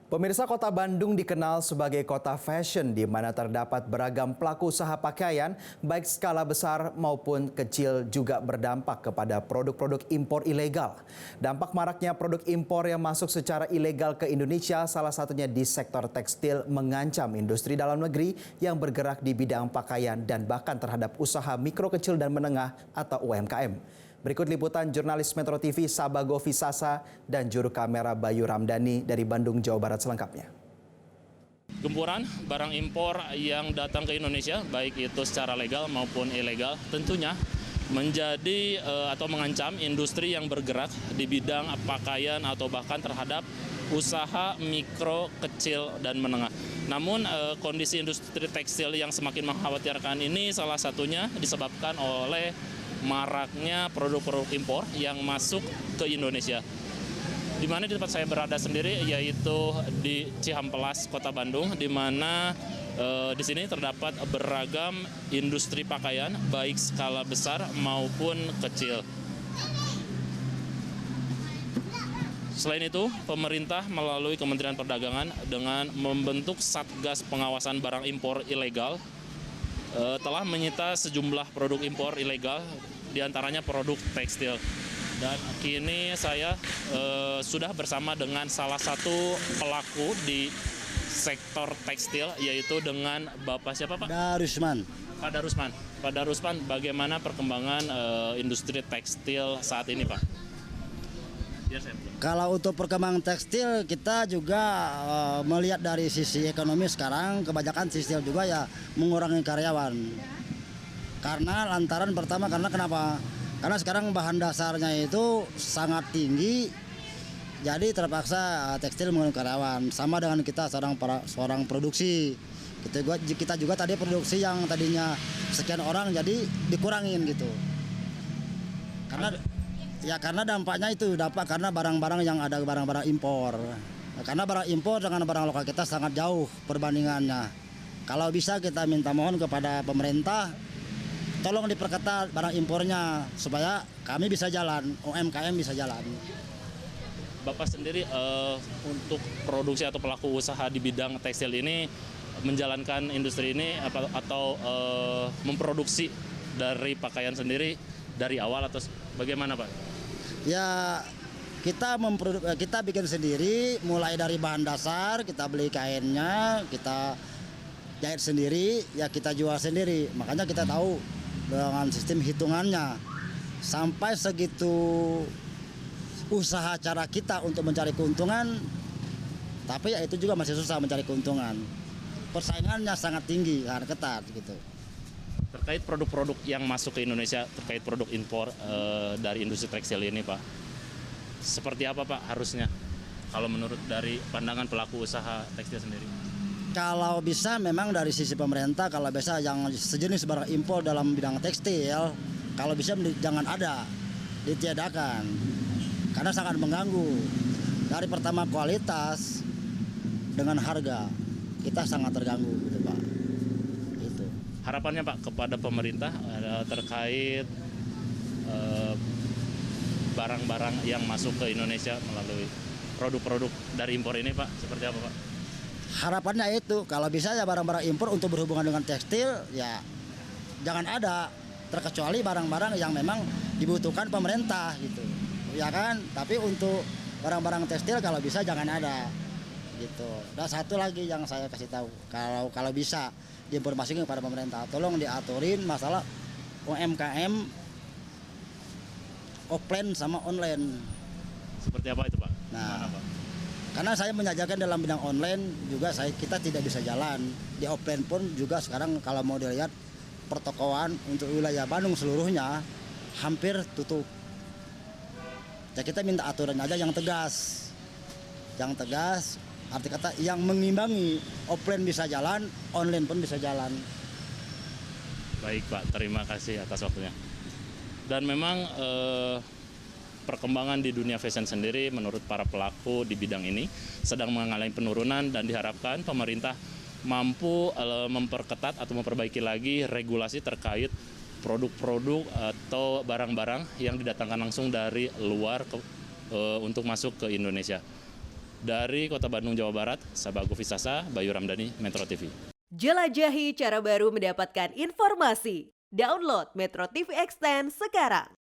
Pemirsa, Kota Bandung dikenal sebagai kota fashion di mana terdapat beragam pelaku usaha pakaian baik skala besar maupun kecil juga berdampak kepada produk-produk impor ilegal. Dampak maraknya produk impor yang masuk secara ilegal ke Indonesia salah satunya di sektor tekstil mengancam industri dalam negeri yang bergerak di bidang pakaian dan bahkan terhadap usaha mikro kecil dan menengah atau UMKM. Berikut liputan jurnalis Metro TV Sabago Visasa dan juru kamera Bayu Ramdhani dari Bandung, Jawa Barat selengkapnya. Gempuran barang impor yang datang ke Indonesia, baik itu secara legal maupun ilegal, tentunya menjadi atau mengancam industri yang bergerak di bidang pakaian atau bahkan terhadap usaha mikro, kecil, dan menengah. Namun kondisi industri tekstil yang semakin mengkhawatirkan ini salah satunya disebabkan oleh maraknya produk-produk impor yang masuk ke Indonesia. Di mana di tempat saya berada sendiri yaitu di Cihampelas, Kota Bandung, di mana di sini terdapat beragam industri pakaian baik skala besar maupun kecil. Selain itu, pemerintah melalui Kementerian Perdagangan dengan membentuk Satgas Pengawasan Barang Impor Ilegal telah menyita sejumlah produk impor ilegal, diantaranya produk tekstil. Dan kini saya sudah bersama dengan salah satu pelaku di sektor tekstil, yaitu dengan Bapak siapa Pak? Darusman. Pak Darusman. Pak Darusman, bagaimana perkembangan industri tekstil saat ini Pak? Kalau untuk perkembangan tekstil, kita juga melihat dari sisi ekonomi sekarang, kebanyakan tekstil juga ya mengurangi karyawan. Karena lantaran pertama, karena kenapa? Karena sekarang bahan dasarnya itu sangat tinggi, jadi terpaksa tekstil mengurangi karyawan. Sama dengan kita seorang produksi. Kita juga tadi produksi yang tadinya sekian orang jadi dikurangin gitu. Karena dampaknya itu karena barang-barang yang ada barang-barang impor. Karena barang impor dengan barang lokal kita sangat jauh perbandingannya. Kalau bisa kita minta mohon kepada pemerintah, tolong diperketat barang impornya supaya kami bisa jalan, UMKM bisa jalan. Bapak sendiri untuk produksi atau pelaku usaha di bidang tekstil ini menjalankan industri ini atau memproduksi dari pakaian sendiri dari awal atau bagaimana Pak? Ya kita bikin sendiri, mulai dari bahan dasar, kita beli kainnya, kita jahit sendiri, ya kita jual sendiri. Makanya kita tahu dengan sistem hitungannya. Sampai segitu usaha cara kita untuk mencari keuntungan, tapi ya itu juga masih susah mencari keuntungan. Persaingannya sangat tinggi, sangat ketat gitu. Terkait produk-produk yang masuk ke Indonesia, terkait produk impor dari industri tekstil ini Pak, seperti apa Pak harusnya kalau menurut dari pandangan pelaku usaha tekstil sendiri? Kalau bisa memang dari sisi pemerintah, kalau bisa yang sejenis barang impor dalam bidang tekstil, kalau bisa jangan ada, ditiadakan, karena sangat mengganggu. Dari pertama kualitas dengan harga, kita sangat terganggu gitu Pak. Harapannya Pak kepada pemerintah terkait barang-barang yang masuk ke Indonesia melalui produk-produk dari impor ini Pak, seperti apa Pak? Harapannya itu kalau bisa ya barang-barang impor untuk berhubungan dengan tekstil ya jangan ada, terkecuali barang-barang yang memang dibutuhkan pemerintah gitu ya kan. Tapi untuk barang-barang tekstil kalau bisa jangan ada gitu. Dan satu lagi yang saya kasih tahu, kalau bisa diinformasikan kepada pemerintah, tolong diaturin masalah UMKM offline sama online. Seperti apa itu Pak? Nah, Pak? Karena saya menjajakan dalam bidang online juga kita tidak bisa jalan. Di offline pun juga sekarang kalau mau dilihat pertokoan untuk wilayah Bandung seluruhnya hampir tutup. Ya kita minta aturan aja yang tegas. Yang tegas, arti kata yang mengimbangi, offline bisa jalan, online pun bisa jalan. Baik Pak, terima kasih atas waktunya. Dan memang perkembangan di dunia fashion sendiri menurut para pelaku di bidang ini sedang mengalami penurunan dan diharapkan pemerintah mampu memperketat atau memperbaiki lagi regulasi terkait produk-produk atau barang-barang yang didatangkan langsung dari luar untuk masuk ke Indonesia. Dari Kota Bandung, Jawa Barat, Sabagu Visasa, Bayu Ramdhani, Metro TV. Jelajahi cara baru mendapatkan informasi. Download Metro TV Extend sekarang.